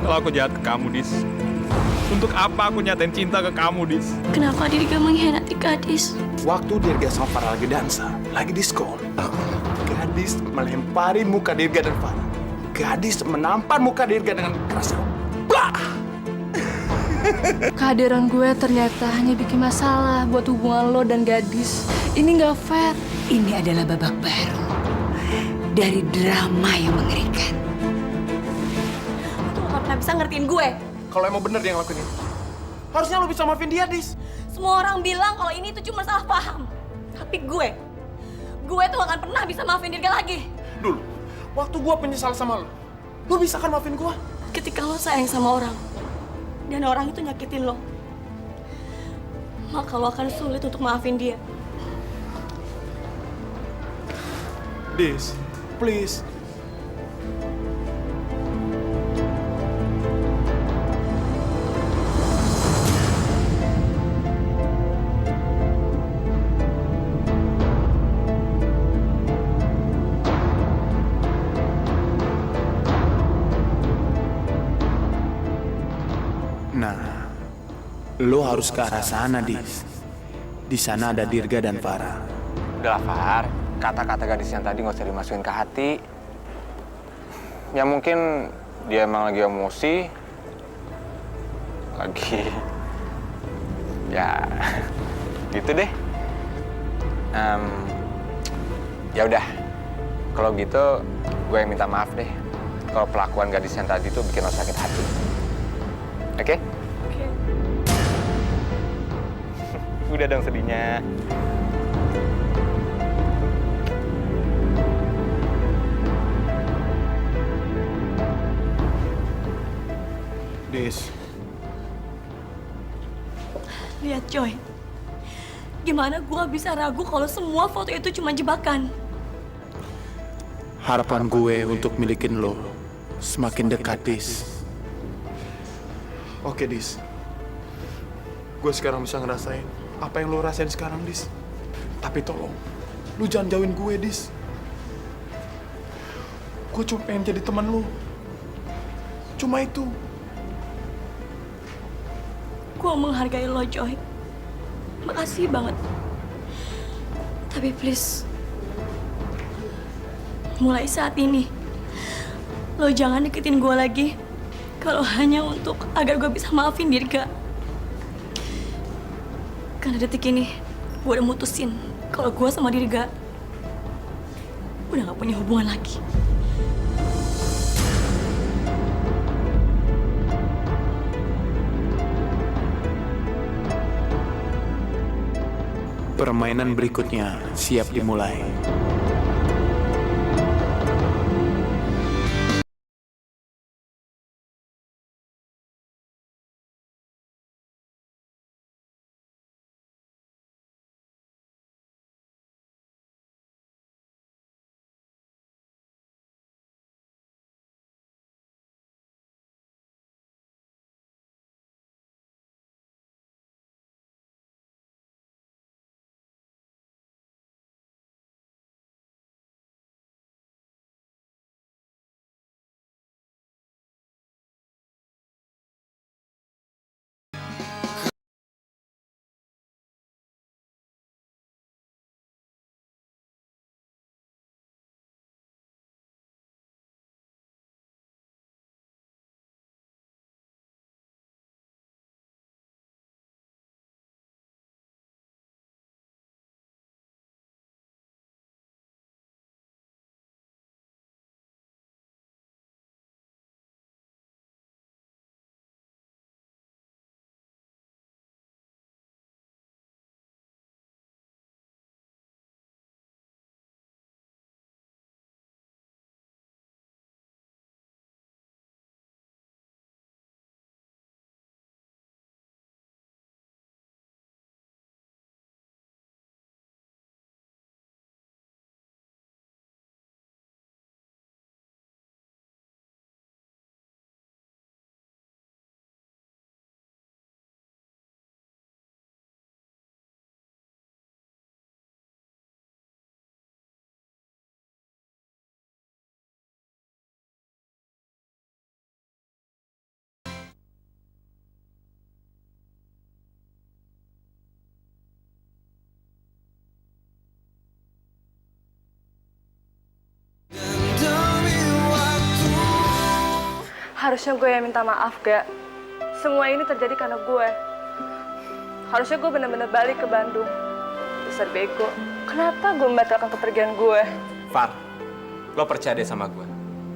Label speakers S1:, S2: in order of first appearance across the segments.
S1: kalau aku jahat ke kamu, Dis? Untuk apa aku nyatain cinta ke kamu, Dis?
S2: Kenapa Dirga mengkhianati gadis?
S3: Waktu Dirga sama Farah lagi dansa, lagi diskon, gadis melempari muka Dirga dan Farah. Gadis menampar muka Dirga dengan keras. Bah!
S4: Kehadiran gue ternyata hanya bikin masalah buat hubungan lo dan gadis. Ini nggak fair.
S5: Ini adalah babak baru dari drama yang mengerikan.
S2: Lo gak pernah bisa ngertiin gue.
S3: Kalau emang bener dia ngelakuin itu, harusnya lo bisa maafin dia, Dis.
S2: Semua orang bilang kalau ini tuh cuma salah paham. Tapi gue tuh gak akan pernah bisa maafin Dirga lagi.
S3: Dulu, waktu gua penyesal sama lo bisa kan maafin gua?
S2: Ketika lo sayang sama orang, dan orang itu nyakitin lo, maka lo akan sulit untuk maafin dia.
S3: Dis, please. Nah, lo harus ke arah sana, Dis. Di sana ada Dirga dan Farah.
S6: Udah lah, Far. Kata-kata gadis yang tadi nggak usah dimasukin ke hati. Ya mungkin dia emang lagi emosi. Lagi... ya... gitu deh. Ya udah. Kalau gitu, gue yang minta maaf deh. Kalau pelakuan gadis yang tadi tuh bikin lo sakit hati. Oke?
S2: Oke.
S6: Udah dong sedihnya.
S3: Dis,
S2: Lihat Joy, gimana gue bisa ragu kalau semua foto itu cuma jebakan?
S3: harapan gue untuk milikin lo semakin dekat, Dis. Oke, Dis. Gue sekarang bisa ngerasain apa yang lo rasain sekarang, Dis. Tapi tolong, lu jangan jauhin gue, Dis. Gue cuma pengen jadi teman lo. Cuma itu.
S2: Gue menghargai lo, Joy. Makasih banget. Tapi please, mulai saat ini, lo jangan deketin gue lagi. Kalau hanya untuk agar gue bisa maafin Dirga. Karena detik ini, gue udah mutusin kalau gue sama Dirga udah gak punya hubungan lagi.
S3: Permainan berikutnya siap dimulai.
S4: Harusnya gue yang minta maaf, Gak. Semua ini terjadi karena gue. Harusnya gue bener-bener balik ke Bandung. Dasar bego. Kenapa gue membatalkan kepergian gue?
S6: Far, lo percaya deh sama gue.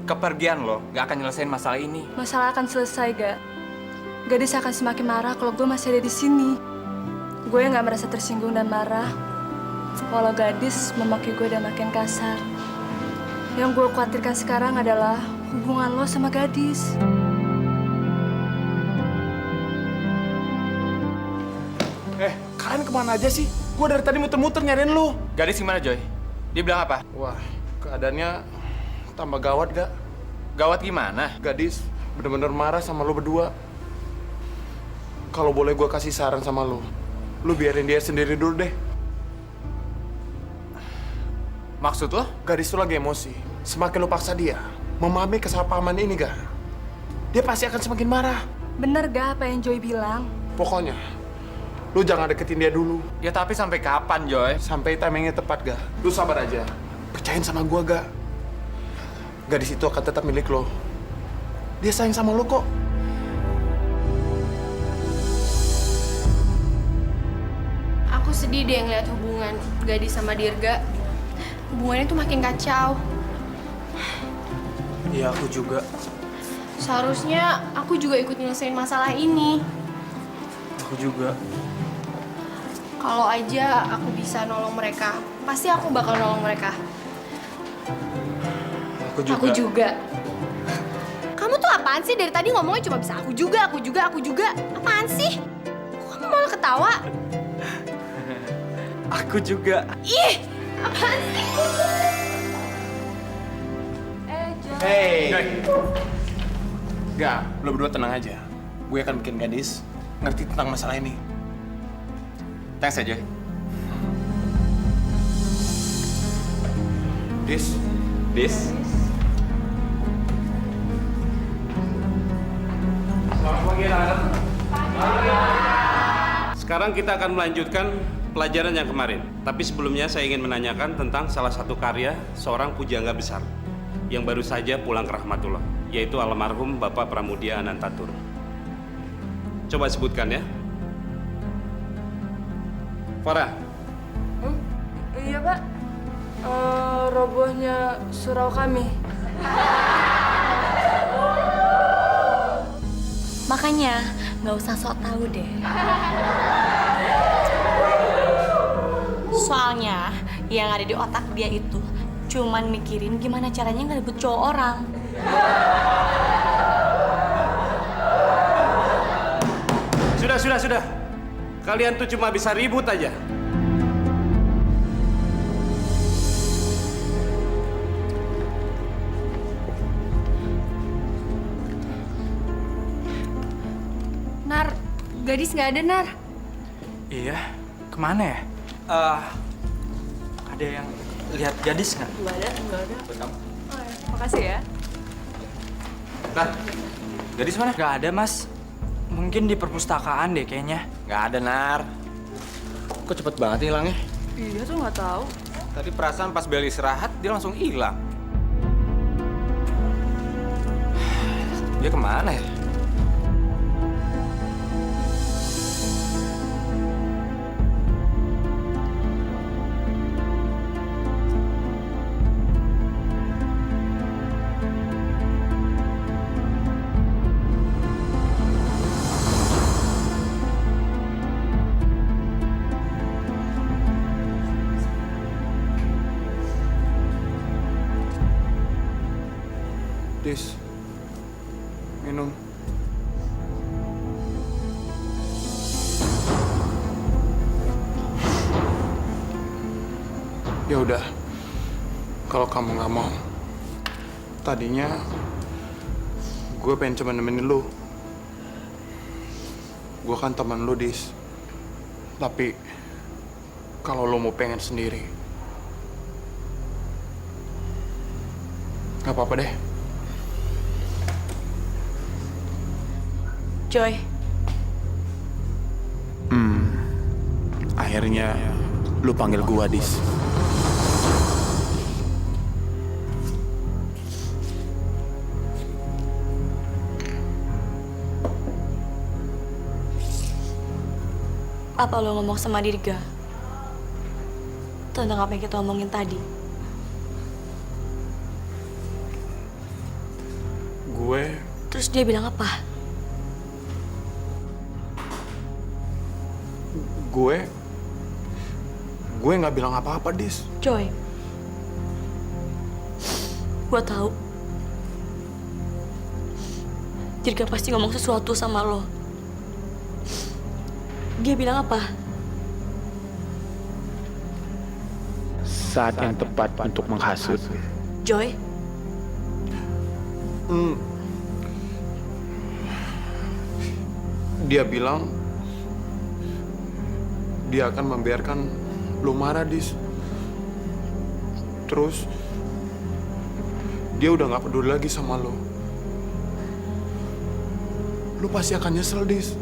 S6: Kepergian lo gak akan nyelesain masalah ini.
S4: Masalah akan selesai, Gak. Gadis akan semakin marah kalau gue masih ada di sini. Gue nggak merasa tersinggung dan marah. Walau gadis memaki gue dan makin kasar. Yang gue khawatirkan sekarang adalah hubungan lo sama gadis.
S3: Kalian kemana aja sih? Gue dari tadi muter-muter nyariin lu.
S6: Gadis gimana, Joy? Dia bilang apa?
S3: Wah, keadaannya tambah gawat, Gak.
S6: Gawat gimana?
S3: Gadis bener-bener marah sama lu berdua. Kalau boleh gue kasih saran sama lu biarin dia sendiri dulu deh.
S6: Maksud lo?
S3: Gadis tuh lagi emosi. Semakin lu paksa dia memahami kesalahpahaman ini, Gak, dia pasti akan semakin marah.
S4: Bener gak apa yang Joy bilang?
S3: Pokoknya, lu jangan deketin dia dulu.
S6: Ya tapi sampai kapan, Joy?
S3: Sampai timingnya tepat, Gak. Lu sabar aja. Percayain sama gua, Gak. Gadis itu akan tetap milik lo. Dia sayang sama lo kok.
S7: Aku sedih deh ngeliat hubungan Gadis sama Dirga. Hubungannya tuh makin kacau.
S8: Iya, aku juga.
S7: Seharusnya aku juga ikut nyelesain masalah ini.
S8: Aku juga.
S7: Kalau aja aku bisa nolong mereka, pasti aku bakal nolong mereka.
S8: Aku juga.
S7: Aku juga. Kamu tuh apaan sih? Dari tadi ngomongnya cuma bisa aku juga, aku juga, aku juga. Apaan sih? Kok kamu malah ketawa?
S8: Aku juga.
S7: Ih, apaan sih?
S3: Hey. Gak, lo berdua tenang aja. Gue akan bikin gadis ngerti tentang masalah ini.
S6: Thanks ya, Joy.
S3: Dis.
S9: Selamat pagi, anak-anak. Sekarang kita akan melanjutkan pelajaran yang kemarin. Tapi sebelumnya saya ingin menanyakan tentang salah satu karya seorang pujangga besar yang baru saja pulang ke rahmatullah, yaitu almarhum Bapak Pramudia Anantatur. Coba sebutkan ya. Farah.
S4: Iya, Pak. Robohnya surau kami.
S2: Makanya nggak usah sok tahu deh. Soalnya yang ada di otak dia itu cuman mikirin gimana caranya ngerebut cowok orang.
S9: Sudah. Kalian tuh cuma bisa ribut aja.
S7: Nar, Gadis nggak ada, Nar.
S8: Iya, kemana ya? Ada yang lihat gadis nggak?
S4: Nggak ada. Makasih ya.
S6: Nah, gadis mana?
S8: Nggak ada, Mas. Mungkin di perpustakaan deh kayaknya.
S6: Nggak ada, Nar. Kok cepet banget hilangnya?
S4: Iya tuh nggak tahu.
S6: Tadi perasaan pas Bel istirahat, dia langsung hilang. Dia kemana ya?
S3: Dis, minum. Ya udah, kalau kamu nggak mau, tadinya gue pengen cuma nemenin lu. Gue kan teman lu, Dis. Tapi kalau lu mau pengen sendiri, nggak apa-apa deh.
S2: Joy,
S3: Akhirnya lu panggil gua, Dis.
S2: Apa lo ngomong sama Dirga tentang apa yang kita omongin tadi?
S3: Gue
S2: Terus dia bilang apa?
S3: gue nggak bilang apa-apa, Dis.
S2: Joy, gue tahu Dirga pasti ngomong sesuatu sama lo. Dia bilang apa?
S3: Saat yang tepat untuk menghasut.
S2: Joy,
S3: Dia bilang dia akan membiarkan lu marah, Dis. Terus dia udah nggak peduli lagi sama lo. Lu pasti akan nyesel, Dis.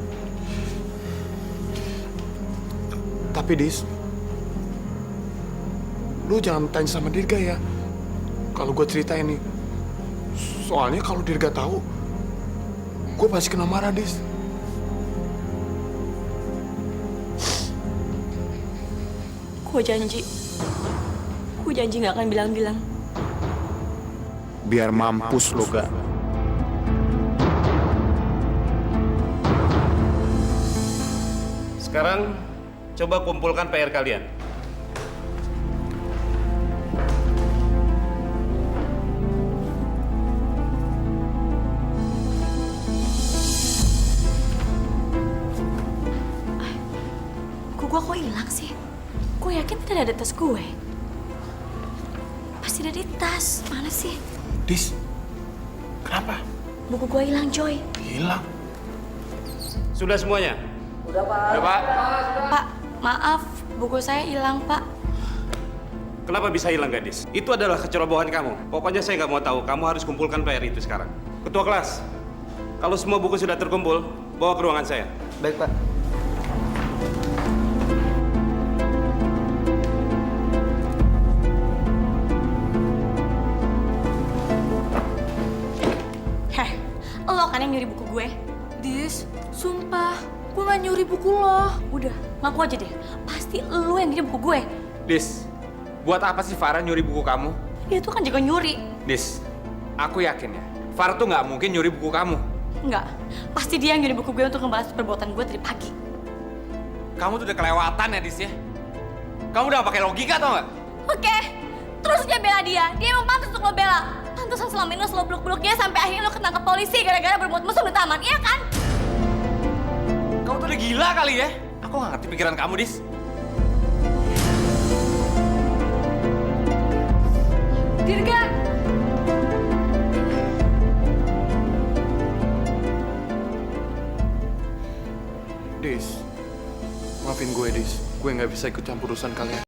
S3: Tapi, Dis, lu jangan tanya sama Dirga ya. Kalau gue cerita ini, soalnya kalau Dirga tahu, gue pasti kena marah, Dis.
S2: gue janji gak akan bilang-bilang.
S3: Biar mampus lo, Gak.
S9: Sekarang coba kumpulkan PR kalian.
S2: Buku gue kok hilang sih? Gue yakin tidak ada tas gue. Pasti ada di tas. Mana sih?
S3: Dis, kenapa?
S2: Buku gue hilang, Joy.
S3: Hilang.
S9: Sudah semuanya?
S6: Udah, Pak.
S2: Pak, maaf. Buku saya hilang, Pak.
S9: Kenapa bisa hilang, gadis? Itu adalah kecerobohan kamu. Pokoknya saya nggak mau tahu. Kamu harus kumpulkan PR itu sekarang. Ketua kelas, kalau semua buku sudah terkumpul, bawa ke ruangan saya.
S8: Baik, Pak.
S2: Heh, lo kan yang nyuri buku gue?
S4: Dis, sumpah, gue gak nyuri buku lo.
S2: Udah, ngaku aja deh. Pasti lo yang nyuri buku gue.
S6: Dis, buat apa sih Farah nyuri buku kamu?
S2: Dia tuh kan juga nyuri.
S6: Dis, aku yakin ya, Farah tuh nggak mungkin nyuri buku kamu.
S2: Enggak, pasti dia yang nyuri buku gue untuk ngebalas perbuatan gue dari pagi.
S6: Kamu tuh udah kelewatan ya, Dis ya. Kamu udah gak pakai logika tau nggak?
S2: Oke, terus dia bela dia. Dia emang pantas untuk lo bela. Pantesan selama ini lo selalu peluk-peluk dia sampai akhirnya lo ketangkep polisi gara-gara berbuat mesum di taman, iya kan?
S6: Kamu tuh udah gila kali ya. Aku nggak ngerti pikiran kamu, Dis.
S4: Dirga!
S3: Dis, maafin gue, Dis. Gue nggak bisa ikut campur urusan kalian.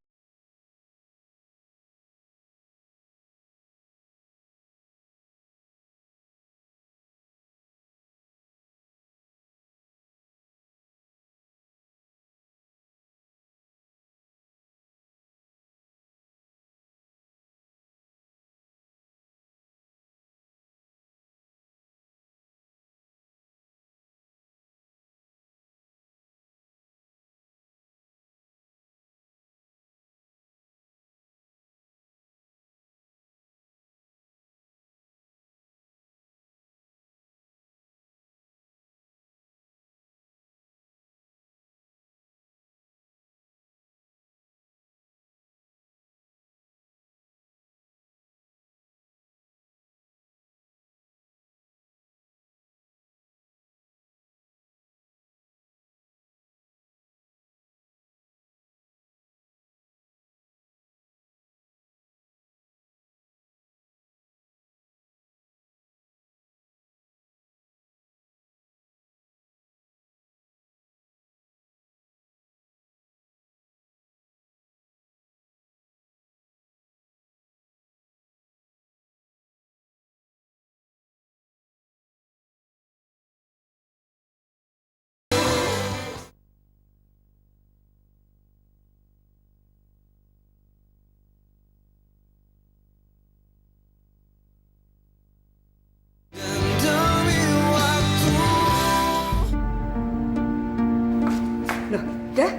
S5: Dah?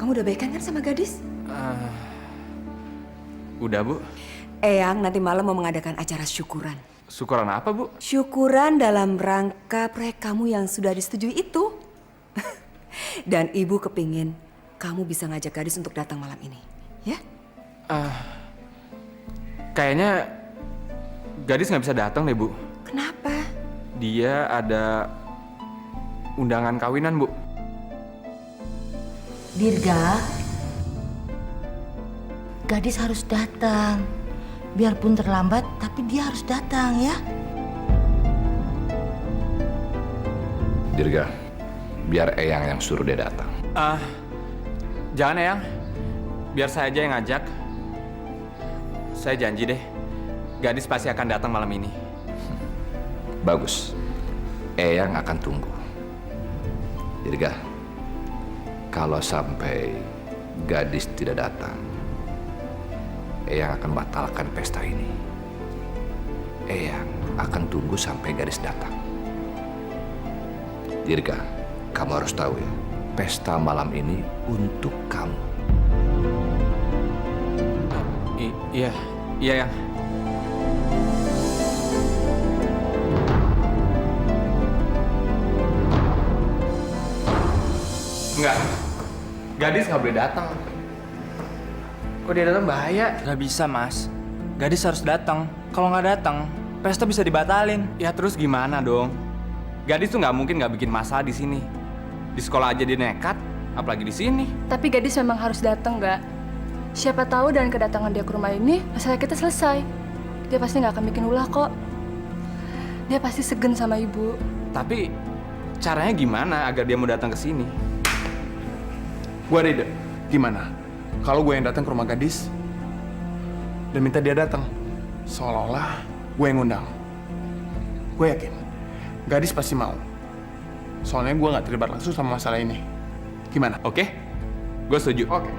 S5: Kamu udah baikan kan sama gadis?
S6: Udah, Bu.
S5: Eyang nanti malam mau mengadakan acara syukuran.
S6: Syukuran apa, Bu?
S5: Syukuran dalam rangka proyek kamu yang sudah disetujui itu. Dan Ibu kepingin kamu bisa ngajak gadis untuk datang malam ini. Ya?
S6: Kayaknya gadis nggak bisa datang deh, Bu.
S5: Kenapa?
S6: Dia ada undangan kawinan, Bu.
S10: Dirga, gadis harus datang. Biarpun terlambat, tapi dia harus datang ya.
S3: Dirga, biar Eyang yang suruh dia datang.
S6: Jangan, Eyang. Biar saya aja yang ngajak. Saya janji deh, gadis pasti akan datang malam ini.
S3: Bagus. Eyang akan tunggu. Dirga, kalau sampai gadis tidak datang, Eyang akan batalkan pesta ini. Eyang akan tunggu sampai gadis datang. Dirga, kamu harus tahu ya, pesta malam ini untuk kamu.
S6: Iya, Yang. Enggak, gadis nggak boleh datang. Kok dia datang bahaya?
S8: Gak bisa, Mas. Gadis harus datang. Kalau nggak datang, pesta bisa dibatalin.
S6: Ya terus gimana dong? Gadis tuh nggak mungkin nggak bikin masalah di sini. Di sekolah aja dia nekat, apalagi di sini.
S4: Tapi gadis memang harus datang, nggak? Siapa tahu dengan kedatangan dia ke rumah ini, masalah kita selesai. Dia pasti nggak akan bikin ulah kok. Dia pasti segen sama ibu.
S6: Tapi caranya gimana agar dia mau datang ke sini?
S3: Gue ada ide. Gimana? Kalau gue yang datang ke rumah gadis dan minta dia datang, seolah-olah gue yang ngundang. Gue yakin gadis pasti mau. Soalnya gue nggak terlibat langsung sama masalah ini. Gimana?
S6: Oke, gue setuju.
S3: Oke.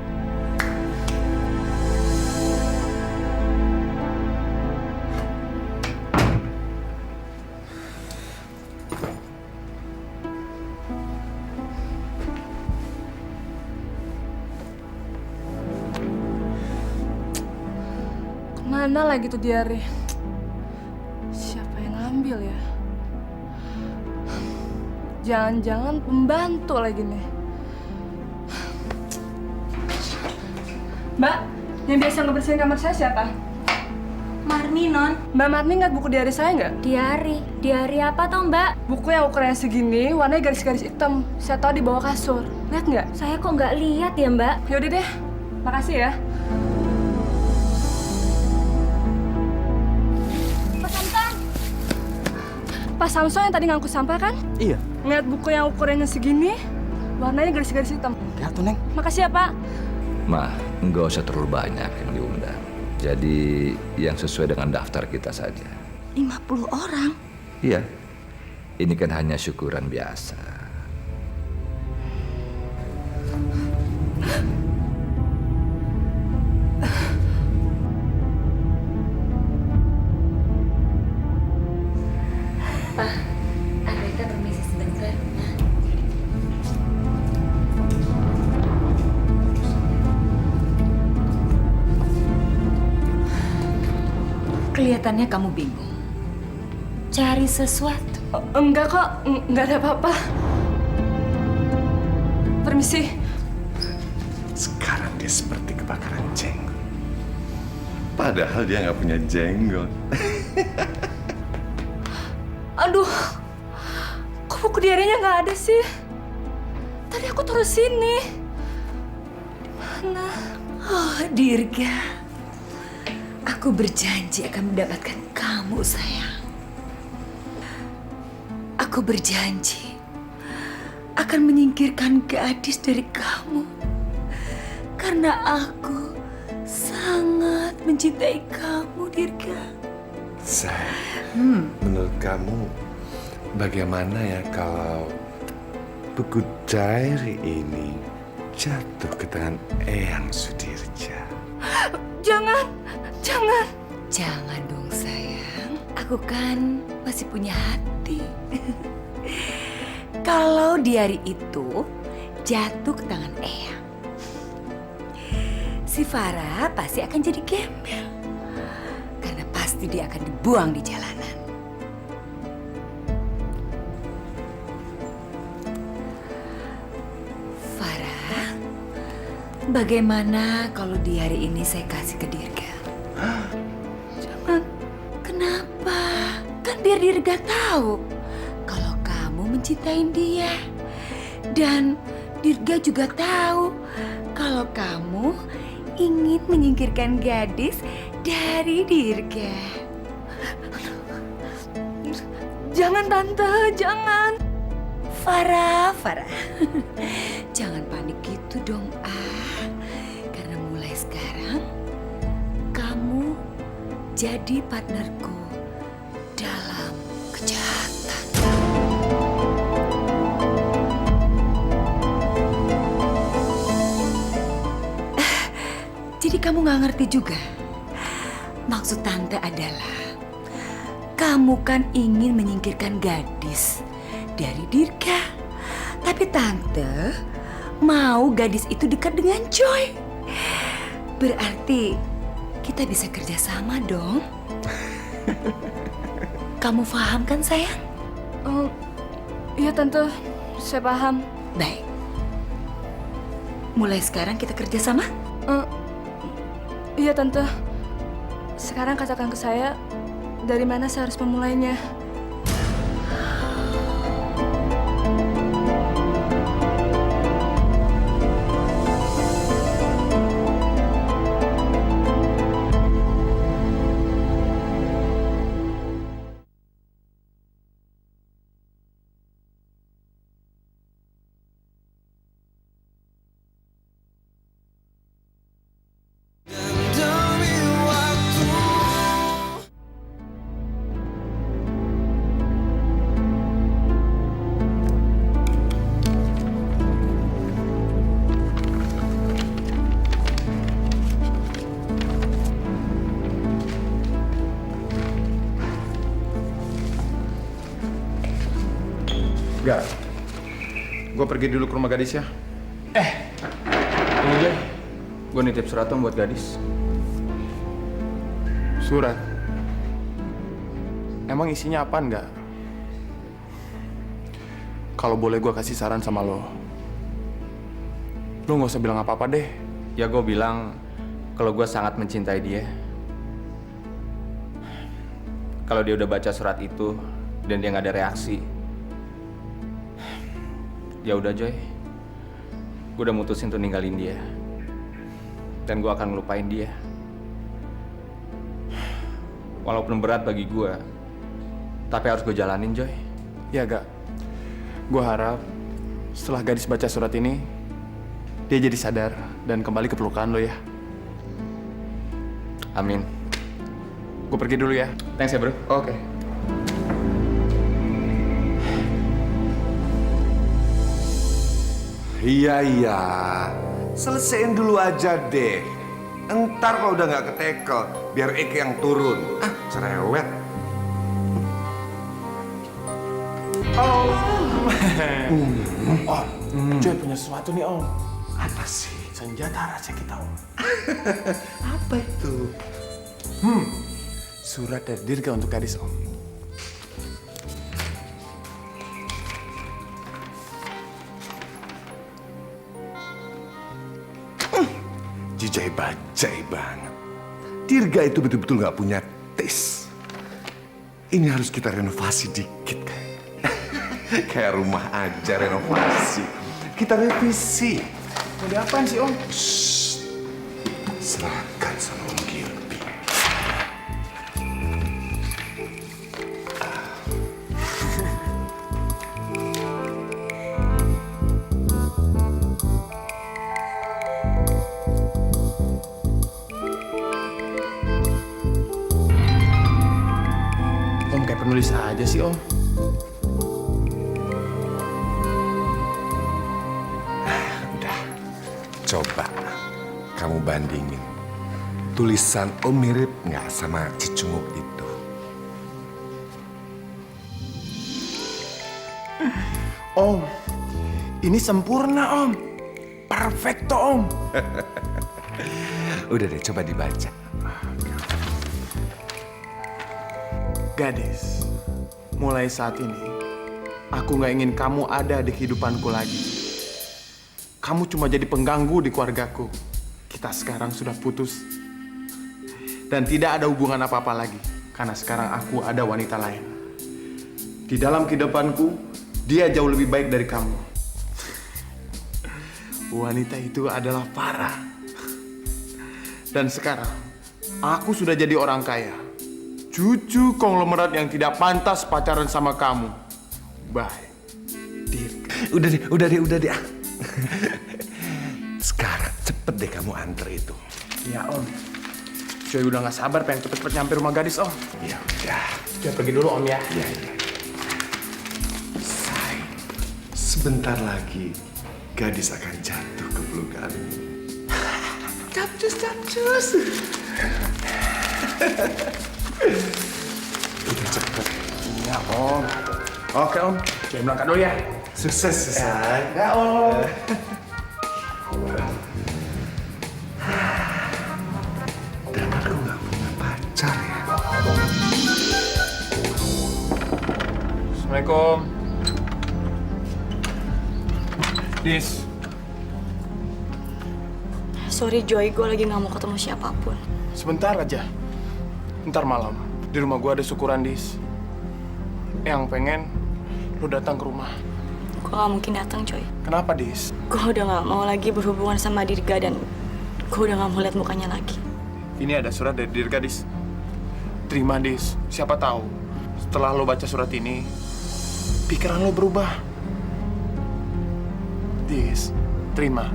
S4: Mana lagi tuh diare? Siapa yang ngambil ya? Jangan-jangan pembantu lagi nih. Mbak, yang biasa ngebersihin kamar saya siapa?
S2: Marni, Non.
S4: Mbak Marni ngeliat buku diari saya nggak?
S2: Diari apa toh, Mbak?
S4: Buku yang ukurannya segini, warnanya garis-garis hitam. Saya tahu di bawah kasur. Lihat nggak?
S2: Saya kok nggak lihat ya, Mbak?
S4: Yaudah deh, makasih ya. Pak Samson yang tadi ngangkut sampah kan?
S8: Iya.
S4: Ngeliat buku yang ukurannya segini, warnanya garis-garis hitam.
S8: Lihat tuh, Neng.
S4: Makasih ya, Pak.
S3: Ma, nggak usah terlalu banyak yang diundang. Jadi yang sesuai dengan daftar kita saja.
S10: 50 orang.
S3: Iya, ini kan hanya syukuran biasa.
S5: Pak, Andreta permisi sebentar. Kelihatannya kamu bingung. Cari sesuatu.
S4: Oh, enggak kok, enggak ada apa-apa. Permisi.
S3: Sekarang dia seperti kebakaran jenggot. Padahal dia nggak punya jenggot.
S4: Aduh, kok buku diarinya nggak ada sih? Tadi aku taruh sini. Di mana?
S5: Oh, Dirga. Aku berjanji akan mendapatkan kamu, sayang. Aku berjanji akan menyingkirkan gadis dari kamu. Karena aku sangat mencintai kamu, Dirga.
S11: Sayang, menurut kamu bagaimana ya kalau buku diary ini jatuh ke tangan Eyang Sudirja?
S4: Jangan, jangan.
S5: Jangan dong, sayang. Aku kan masih punya hati. Kalau diari itu jatuh ke tangan Eyang. Si Farah pasti akan jadi gembel. Karena pasti dia akan dibuang di jalanan. Farah, bagaimana kalau di hari ini saya kasih ke Dirga? Jangan. Kenapa? Kan biar Dirga tahu kalau kamu mencintai dia. Dan Dirga juga tahu kalau kamu ingin menyingkirkan gadis dari Dirga. Jangan Tante, jangan. Farah. Jangan panik gitu dong, Karena mulai sekarang kamu jadi partnerku dalam kejahatan. Jadi kamu gak ngerti juga? Maksud Tante adalah kamu kan ingin menyingkirkan gadis dari Dirga. Tapi Tante mau gadis itu dekat dengan Joy. Berarti kita bisa kerjasama dong. Kamu paham kan sayang?
S4: Oh, iya Tante, saya paham.
S5: Baik. Mulai sekarang kita kerjasama?
S4: Iya Tante. Sekarang katakan ke saya, dari mana saya harus memulainya?
S3: Enggak. Gue pergi dulu ke rumah gadis ya.
S8: Tunggu Joy. Gue nitip surat dong buat gadis.
S3: Surat? Emang isinya apaan nggak? Kalau boleh gue kasih saran sama lo nggak usah bilang apa-apa deh.
S8: Ya gue bilang kalau gue sangat mencintai dia. Kalau dia udah baca surat itu dan dia nggak ada reaksi, ya udah Joy, gue udah mutusin untuk ninggalin dia. Dan gue akan ngelupain dia. Walaupun berat bagi gue, tapi harus gue jalanin Joy.
S3: Ya gak. Gue harap setelah gadis baca surat ini, dia jadi sadar dan kembali ke pelukan lo ya.
S8: Amin.
S3: Gue pergi dulu ya.
S8: Thanks ya bro.
S3: Oke.
S11: Iya. Selesaiin dulu aja deh. Entar kalau udah nggak ketekel, biar Eke yang turun. Cerewet.
S3: Joy punya sesuatu nih Om.
S11: Apa sih?
S3: Senjata rahasia kita Om.
S11: Apa itu?
S3: Surat dari Dirga untuk gadis Om.
S11: Jijai-bajai banget. Dirga itu betul-betul nggak punya taste. Ini harus kita renovasi dikit. Kayak rumah aja renovasi. Kita revisi.
S3: Mau diapain sih Om?
S11: Serahkan sama Om Gilby.
S3: Om kayak penulis aja sih Om.
S11: Udah, coba kamu bandingin. Tulisan Om mirip nggak sama cicunguk itu?
S3: Om, Ini sempurna, Om. Perfecto, Om.
S11: Udah deh, coba dibaca.
S3: Gadis, mulai saat ini, aku nggak ingin kamu ada di kehidupanku lagi. Kamu cuma jadi pengganggu di keluargaku. Kita sekarang sudah putus. Dan tidak ada hubungan apa-apa lagi. Karena sekarang aku ada wanita lain. Di dalam kehidupanku, dia jauh lebih baik dari kamu. Wanita itu adalah Farah. Dan sekarang, aku sudah jadi orang kaya. Cucu konglomerat yang tidak pantas pacaran sama kamu. Bye.
S11: Udah deh. Sekarang cepet deh kamu anter itu.
S3: Ya, Om. Coy udah gak sabar pengen cepet-cepet nyampe rumah gadis, Om.
S11: Ya udah.
S3: Coy pergi dulu, Om, ya.
S11: Ya. Say, sebentar lagi gadis akan jatuh ke pelukanmu. Capcus. Udah cepet.
S3: Iya, Om. Oke, Om. Coy berangkat dulu ya.
S11: Sukses.
S3: Ya, Om.
S11: Dan aku nggak punya pacar ya.
S3: Assalamualaikum. Dis.
S2: Sorry Joy, gue lagi nggak mau ketemu siapapun.
S3: Sebentar aja. Ntar malam, di rumah gua ada syukuran, Dis. Yang pengen lu datang ke rumah.
S2: Gue nggak mungkin datang, Joy.
S3: Kenapa, Dis?
S2: Gue udah nggak mau lagi berhubungan sama Dirga dan gue udah nggak mau lihat mukanya lagi.
S3: Ini ada surat dari Dirga, Dis. Terima, Dis. Siapa tahu setelah lo baca surat ini, pikiran lo berubah. Dis, terima.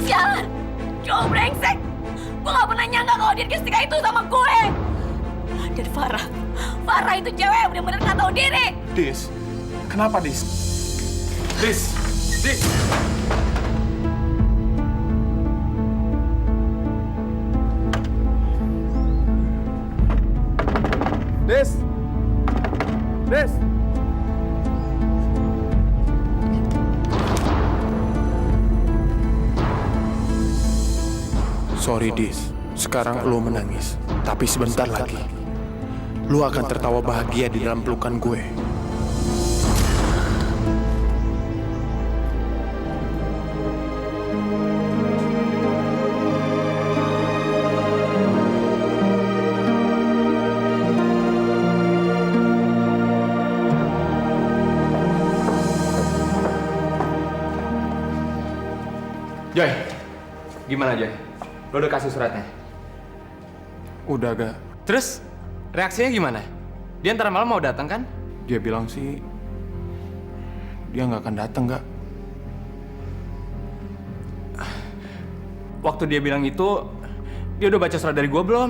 S2: Sialan! Joe brengsek! Gue gak pernah nyangka kalau Dirga setika itu sama gue! Dan Farah itu cewek yang bener-bener gak tahu diri!
S3: Dis, kenapa, Dis? Dis! Dis! Dis! Dis! Sorry, Dis. Sekarang lo menangis. Tapi sebentar lagi, lo akan tertawa bahagia di dalam pelukan gue.
S8: Joy, gimana Joy? Lo udah kasih suratnya?
S3: Udah, gak?
S8: Terus reaksinya gimana? Dia ntar malam mau datang kan?
S3: Dia bilang sih, dia nggak akan datang, gak?
S8: Waktu dia bilang itu, dia udah baca surat dari gua belum?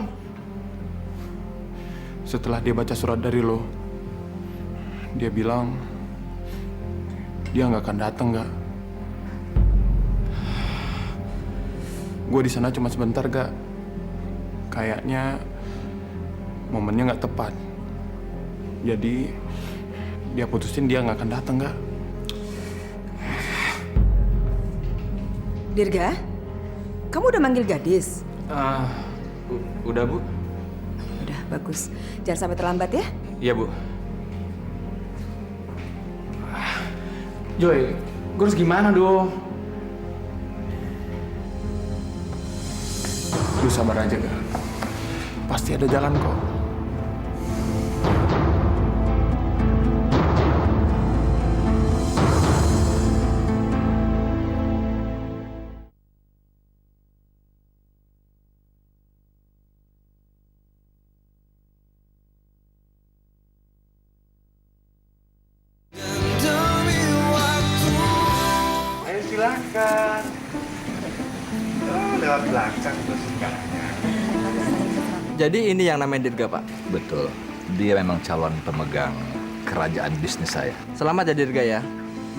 S3: Setelah dia baca surat dari lo, dia bilang dia nggak akan datang, gak? Gue di sana cuma sebentar, gak? Kayaknya momennya nggak tepat. Jadi dia putusin dia nggak akan datang, gak?
S5: Dirga, kamu udah manggil gadis?
S8: Udah, Bu.
S5: Udah, bagus. Jangan sampai terlambat ya.
S8: Iya, Bu. Joy, gue harus gimana dong?
S3: Lu sabar aja, gak? Pasti ada jalan kok.
S11: Ayo silakan. Oh, lewat belakang tuh singkatnya.
S12: Jadi ini yang namanya Dirga, Pak?
S6: Betul.
S12: dia memang calon pemegang kerajaan bisnis saya.
S13: Selamat ya Dirga ya.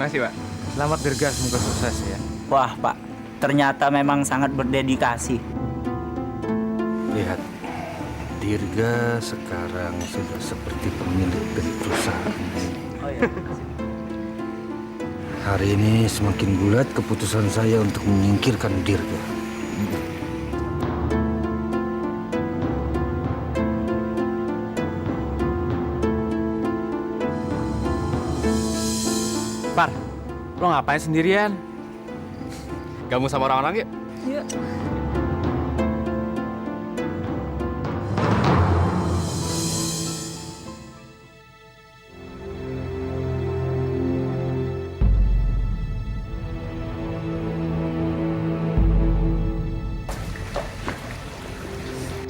S8: Makasih, Pak. Selamat Dirga, semoga sukses ya.
S13: Wah Pak, ternyata memang sangat berdedikasi.
S14: Lihat, Dirga sekarang sudah seperti pemilik dari perusahaan.
S13: Oh iya.
S14: Hari ini semakin bulat keputusan saya untuk menyingkirkan Dirga.
S8: Par, lo ngapain sendirian? Gabung sama orang-orang yuk.
S4: Yuk.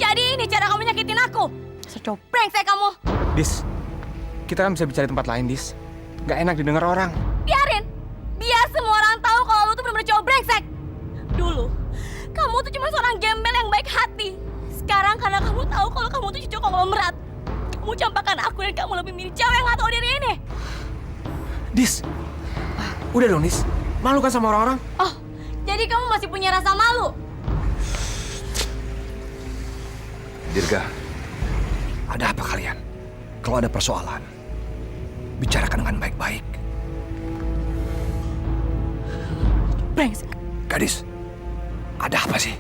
S2: Jadi ini cara kamu nyakitin aku. Secop brengsek kamu.
S8: Dis, kita kan bisa bicara di tempat lain, Dis. Gak enak didengar orang.
S2: Biarin. Biar semua orang tahu kalau lu tuh benar-benar cowok brengsek. Dulu, kamu tuh cuma seorang gembel yang baik hati. Sekarang karena kamu tahu kalau kamu tuh cucu konglomerat, kamu campakkan aku dan kamu lebih milih cewek yang gak tahu diri ini.
S8: Dis, udah dong, Dis. Malu kan sama orang-orang?
S2: Oh, jadi kamu masih punya rasa malu?
S15: Dirga, ada apa kalian? Kalau ada persoalan, bicarakan dengan baik-baik.
S2: Brengsek.
S15: Gadis, ada apa sih?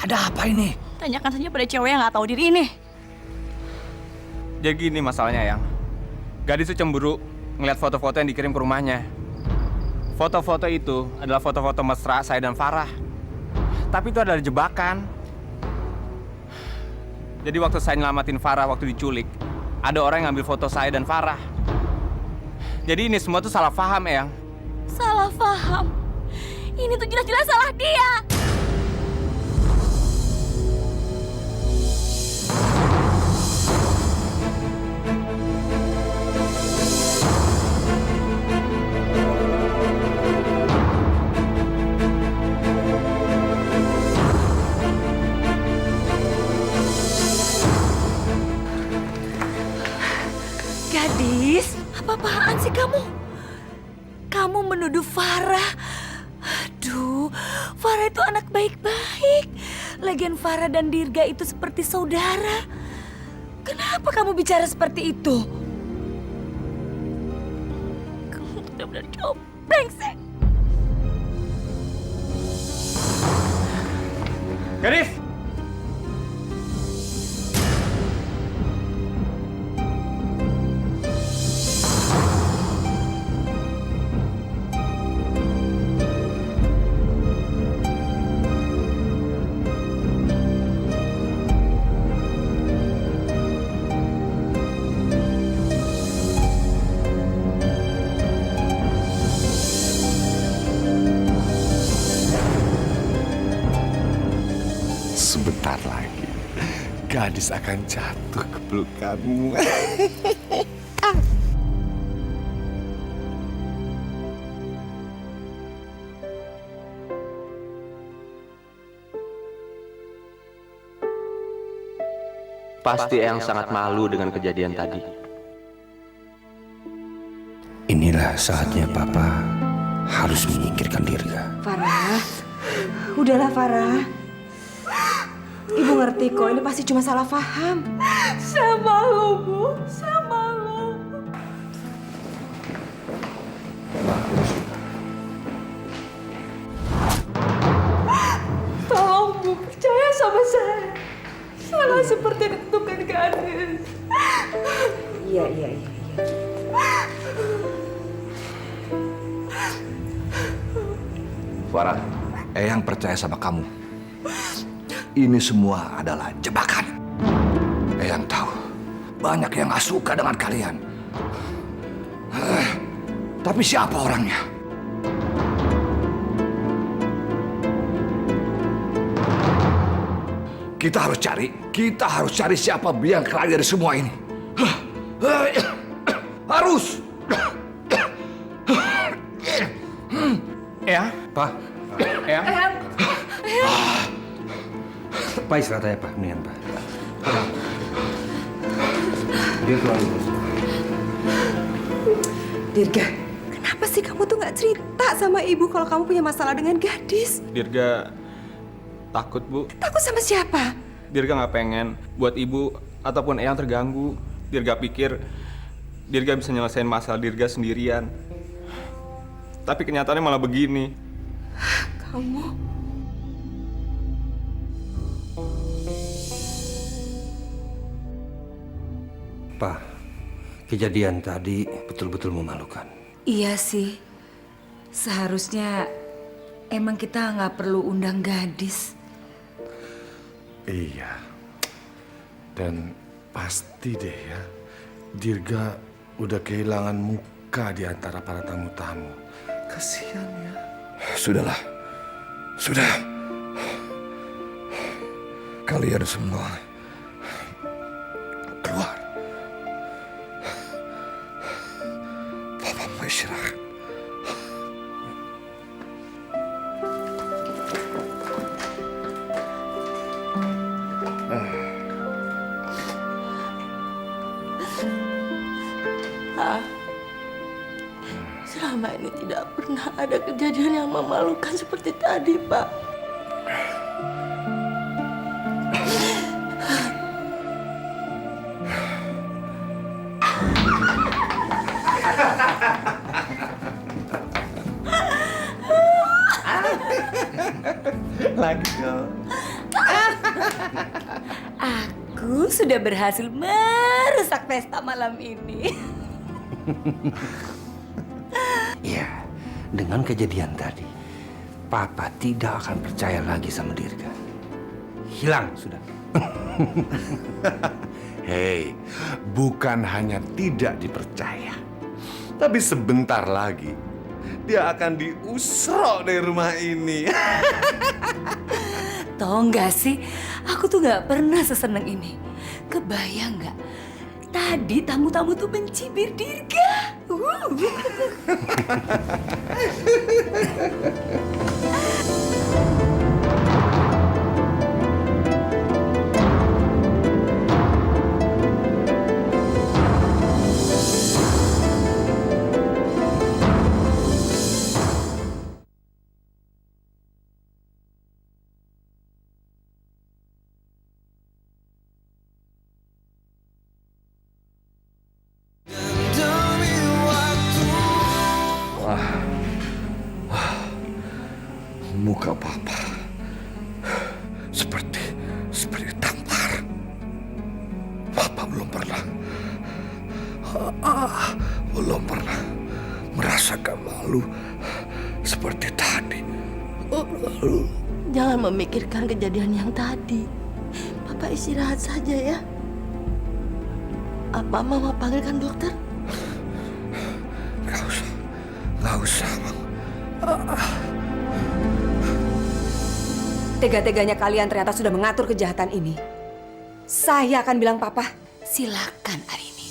S15: Ada apa ini?
S2: Tanyakan saja pada cewek yang gak tahu diri ini.
S8: Jadi gini masalahnya, Yang. Gadis itu cemburu ngeliat foto-foto yang dikirim ke rumahnya. Foto-foto itu adalah foto-foto mesra saya dan Farah. Tapi itu adalah jebakan. Jadi waktu saya nyelamatin Farah waktu diculik, ada orang yang ngambil foto saya dan Farah. Jadi ini semua tuh salah paham, Eyang.
S2: Salah paham. Ini tuh jelas-jelas salah dia.
S5: Gadis, apa-apaan sih kamu? Kamu menuduh Farah. Aduh, Farah itu anak baik-baik. Lagian Farah dan Dirga itu seperti saudara. Kenapa kamu bicara seperti itu?
S2: Kamu tuh benar-benar cowok brengsek.
S8: Gadis!
S11: Sebentar lagi, gadis akan jatuh ke pelukanmu.
S16: Pasti Eyang sangat malu dengan kejadian tadi.
S14: Inilah saatnya Papa harus menyingkirkan Dirga.
S5: Farah, udahlah Farah. Ibu ngerti kok, ini pasti cuma salah paham.
S2: Saya malu, Bu. Saya malu.
S4: Tolong Bu, percaya sama saya. Salah seperti ditentukan Gadis.
S5: Iya.
S15: Farah, Eyang percaya sama kamu. Ini semua adalah jebakan. Eyang tahu, banyak yang gak suka dengan kalian. Tapi siapa orangnya? Kita harus cari siapa biang keladi dari semua ini. Harus.
S8: Ya,
S14: Pak.
S8: Ya.
S14: Pak istirahat aja Pak, mendingan Pak. Dia selalu.
S5: Dirga, kenapa sih kamu tuh nggak cerita sama ibu kalau kamu punya masalah dengan gadis?
S8: Dirga takut, Bu.
S5: Takut sama siapa?
S8: Dirga nggak pengen buat ibu ataupun Eyang terganggu. Dirga pikir Dirga bisa nyelesain masalah Dirga sendirian. Tapi kenyataannya malah begini.
S5: Kamu...
S14: Pak, kejadian tadi betul-betul memalukan.
S5: Iya sih. Seharusnya emang kita nggak perlu undang gadis.
S11: Iya. Dan pasti deh ya, Dirga udah kehilangan muka di antara para tamu-tamu. Kasihan ya.
S15: Sudahlah. Sudah. Kalian semua keluar. Papa mau istirahat.
S10: Pak, selama ini tidak pernah ada kejadian yang memalukan seperti tadi, Pak.
S3: Lagi dong.
S5: Aku sudah berhasil merusak pesta malam ini.
S14: Iya, dengan kejadian tadi, Papa tidak akan percaya lagi sama Dirga. Hilang sudah.
S11: Hei, bukan hanya tidak dipercaya, tapi sebentar lagi dia akan diusrok dari rumah ini.
S5: Tahu nggak sih, aku tuh nggak pernah seseneng ini. Kebayang nggak? Tadi tamu-tamu tuh mencibir Dirga.
S15: Muka Papa seperti tampar. Papa belum pernah merasakan malu seperti tadi.
S10: Jangan memikirkan kejadian yang tadi. Papa istirahat saja ya. Apa Mama panggilkan dokter?
S15: Gak usah, Bang.
S5: Tega-teganya kalian ternyata sudah mengatur kejahatan ini. Saya akan bilang Papa. Silakan Arini.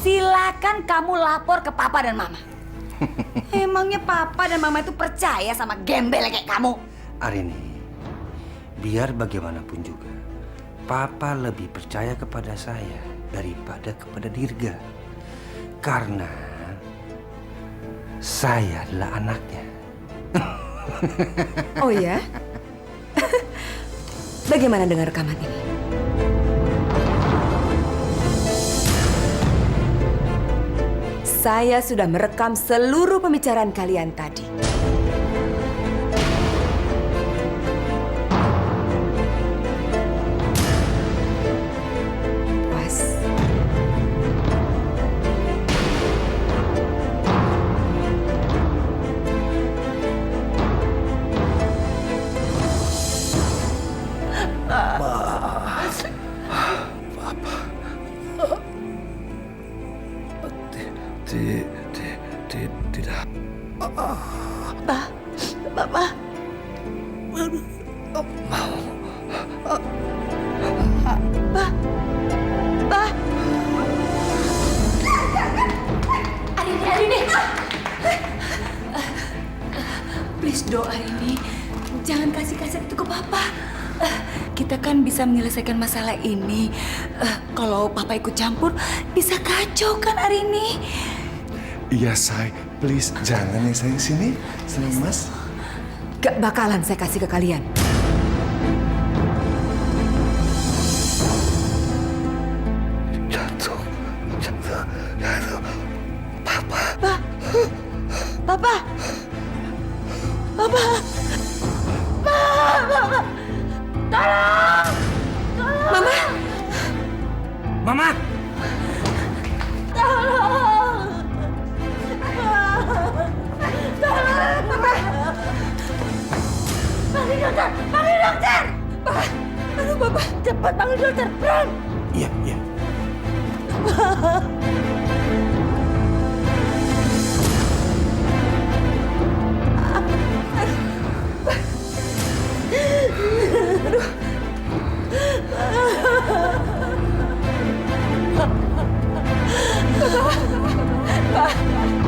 S5: Silakan kamu lapor ke Papa dan Mama. Emangnya Papa dan Mama itu percaya sama gembel kayak kamu?
S14: Arini, biar bagaimanapun juga, Papa lebih percaya kepada saya daripada kepada Dirga. Karena saya adalah anaknya.
S5: Oh ya? Bagaimana dengan rekaman ini? Saya sudah merekam seluruh pembicaraan kalian tadi. Puas?
S15: Tidak.
S10: Papa.
S5: Arini. Please doa Arini. Jangan kasih kaset itu ke Papa. Kita kita kan bisa menyelesaikan masalah ini. Kalau papa ikut campur, bisa kacau kan hari ini.
S11: Iya, Say. Please, jangan ya, sayang. Sini, Mas.
S5: Gak bakalan saya kasih ke kalian.
S11: Jatuh.
S5: Papa. Papa. Papa. Mama. Tolong. Mama.
S14: Mama.
S5: Tolong. Tolong. Mama. Panggil dokter. Panggil dokter. Aduh, Papa. Cepat panggil dokter. Bram.
S14: Iya.
S5: Pak.